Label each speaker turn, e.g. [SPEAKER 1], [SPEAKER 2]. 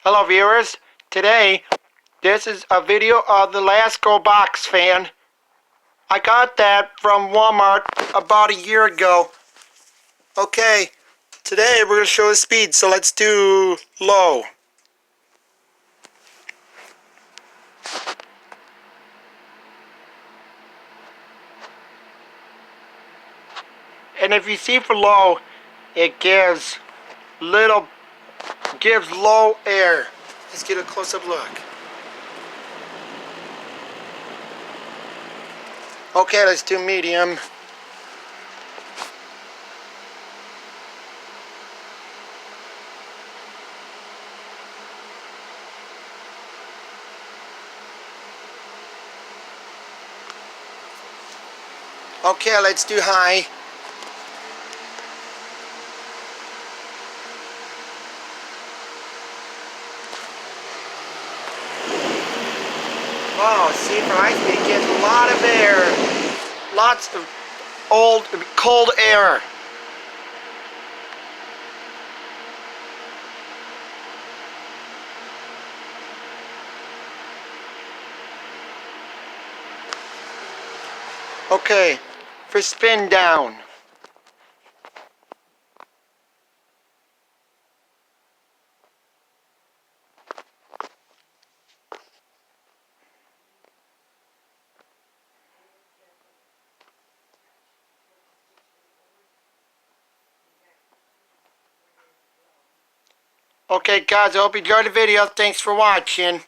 [SPEAKER 1] Hello viewers, today this is a video of the Lasko box fan. I got that from Walmart about a year ago. Okay, today we're going to show the speed, so let's do low. And if you see for low, it gives low air. Let's get a close-up look. Okay, let's do medium. Okay, let's do high. Oh, see, for high speed, it gets a lot of air. Lots of cold air. Okay, for spin down. Okay guys, I hope you enjoyed the video. Thanks for watching.